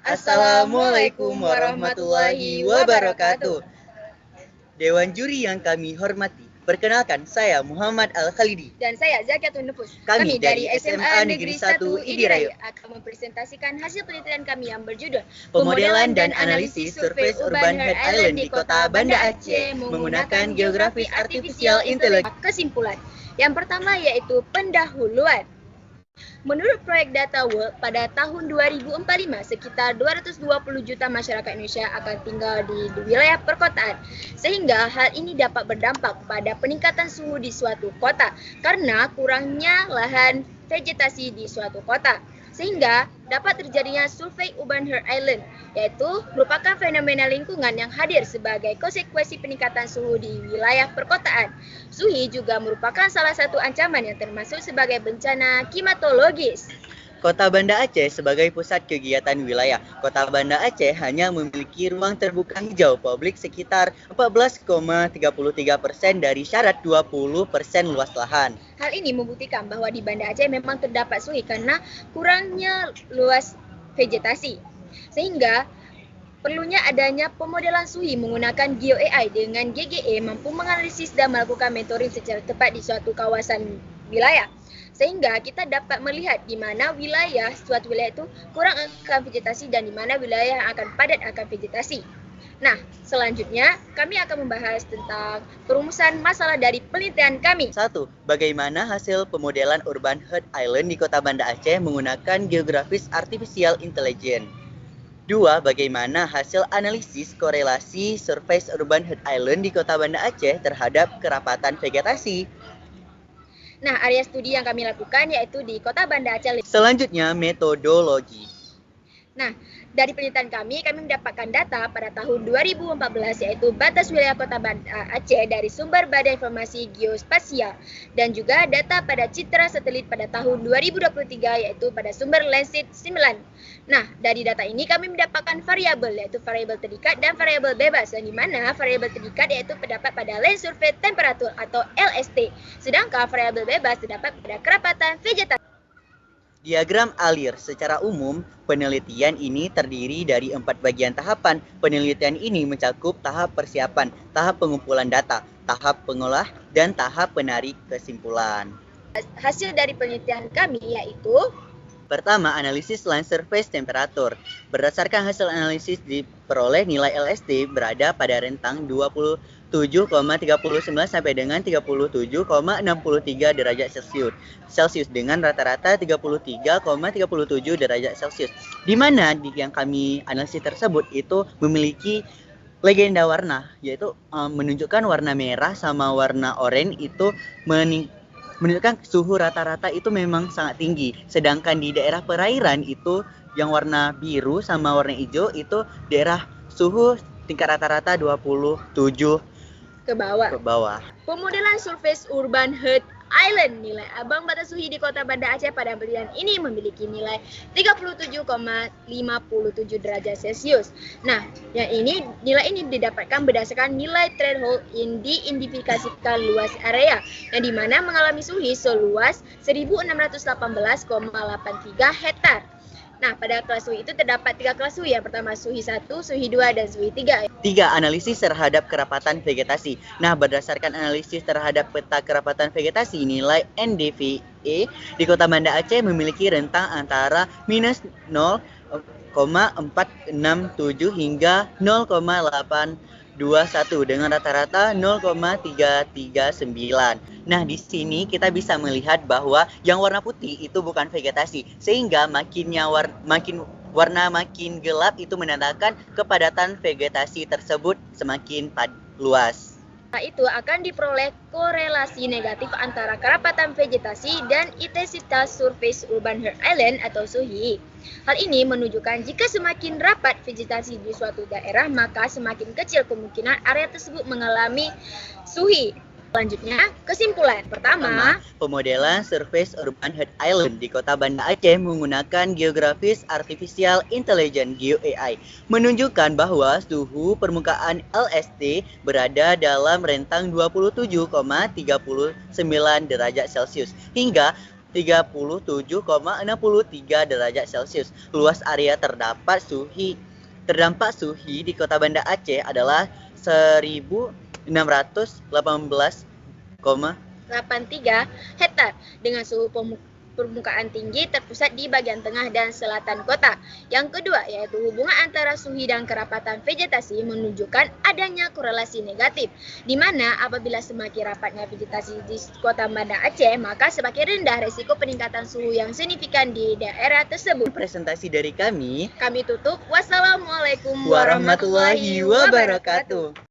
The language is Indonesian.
Assalamualaikum warahmatullahi wabarakatuh. Dewan juri yang kami hormati, perkenalkan saya Muhammad Al-Khalidi. Dan saya Zakiatun Nufus. Kami dari SMA Negeri 1 Idirayu akan mempresentasikan hasil penelitian kami yang berjudul Pemodelan dan Analisis Surface Urban Heart Island di Kota Banda Aceh menggunakan Geografis Artificial Intelligence. Kesimpulan. Yang pertama yaitu pendahuluan. Menurut proyek Data World, pada tahun 2045, sekitar 220 juta masyarakat Indonesia akan tinggal di wilayah perkotaan. Sehingga hal ini dapat berdampak pada peningkatan suhu di suatu kota karena kurangnya lahan vegetasi di suatu kota. Sehingga dapat terjadinya survei Urban Heart Island, yaitu merupakan fenomena lingkungan yang hadir sebagai konsekuensi peningkatan suhu di wilayah perkotaan. Suhu juga merupakan salah satu ancaman yang termasuk sebagai bencana klimatologis. Kota Banda Aceh sebagai pusat kegiatan wilayah. Kota Banda Aceh hanya memiliki ruang terbuka hijau publik sekitar 14,33% dari syarat 20% luas lahan. Hal ini membuktikan bahwa di Banda Aceh memang terdapat suhi karena kurangnya luas vegetasi. Sehingga perlunya adanya pemodelan suhi menggunakan GeoAI dengan GGE mampu menganalisis dan melakukan mentoring secara tepat di suatu kawasan wilayah. Sehingga kita dapat melihat di mana suatu wilayah itu kurang akan vegetasi dan di mana wilayah yang akan padat akan vegetasi. Nah, selanjutnya kami akan membahas tentang perumusan masalah dari penelitian kami. 1. Bagaimana hasil pemodelan Urban Heart Island di Kota Banda Aceh menggunakan Geografis Artificial Intelligence. 2. Bagaimana hasil analisis korelasi Surface Urban Heart Island di Kota Banda Aceh terhadap kerapatan vegetasi. Nah, area studi yang kami lakukan yaitu di Kota Banda Aceh. Selanjutnya, metodologi. Nah, dari penelitian kami mendapatkan data pada tahun 2014 yaitu batas wilayah Kota Banda Aceh dari sumber Badan Informasi Geospasial dan juga data pada citra satelit pada tahun 2023 yaitu pada sumber Landsat 9. Nah, dari data ini kami mendapatkan variabel yaitu variabel terikat dan variabel bebas yang di mana variabel terikat yaitu terdapat pada Land Surface Temperature atau LST, sedangkan variabel bebas terdapat pada kerapatan vegetasi. Diagram alir. Secara umum, penelitian ini terdiri dari 4 bagian tahapan. Penelitian ini mencakup tahap persiapan, tahap pengumpulan data, tahap pengolah, dan tahap penarik kesimpulan. Hasil dari penelitian kami yaitu: pertama, analisis land surface temperature. Berdasarkan hasil analisis diperoleh nilai LST berada pada rentang 27,39 sampai dengan 37,63 derajat Celcius dengan rata-rata 33,37 derajat Celcius. Di mana yang kami analisis tersebut itu memiliki legenda warna, yaitu menunjukkan warna merah sama warna oranye itu menunjukkan suhu rata-rata itu memang sangat tinggi. Sedangkan di daerah perairan itu yang warna biru sama warna hijau itu daerah suhu tingkat rata-rata 27 ke bawah. Pemodelan Surface Urban Heart Island, nilai ambang batas suhu di Kota Banda Aceh pada penelitian ini memiliki nilai 37,57 derajat Celcius. Nah, nilai ini didapatkan berdasarkan nilai threshold yang diidentifikasikan luas area yang dimana mengalami suhu seluas 1618,83 hektar. Nah, pada kelas suhu itu terdapat 3 kelas suhu. Yang pertama suhu 1, suhu 2, dan suhu 3. 3. Analisis terhadap kerapatan vegetasi. Nah, berdasarkan analisis terhadap peta kerapatan vegetasi, nilai NDVE di Kota Banda Aceh memiliki rentang antara minus 0,467 hingga 0,821 dengan rata-rata 0,339. Nah, di sini kita bisa melihat bahwa yang warna putih itu bukan vegetasi, sehingga warna makin gelap itu menandakan kepadatan vegetasi tersebut semakin luas. Itu akan diperoleh korelasi negatif antara kerapatan vegetasi dan intensitas surface urban heart island atau SUHI. Hal ini menunjukkan jika semakin rapat vegetasi di suatu daerah, maka semakin kecil kemungkinan area tersebut mengalami SUHI. Selanjutnya, kesimpulan. Pertama, pemodelan Surface Urban Heart Island di Kota Banda Aceh menggunakan Geografis Artificial Intelligence (GeoAI) menunjukkan bahwa suhu permukaan LST berada dalam rentang 27,39 derajat Celcius hingga 37,63 derajat Celcius. Luas area terdampak suhi di Kota Banda Aceh adalah 1618,83 hektar dengan suhu permukaan tinggi terpusat di bagian tengah dan selatan kota. Yang kedua yaitu hubungan antara suhu dan kerapatan vegetasi menunjukkan adanya korelasi negatif, di mana apabila semakin rapatnya vegetasi di Kota Banda Aceh, maka semakin rendah risiko peningkatan suhu yang signifikan di daerah tersebut. Presentasi dari kami. Kami tutup. Wassalamualaikum Warahmatullahi wabarakatuh.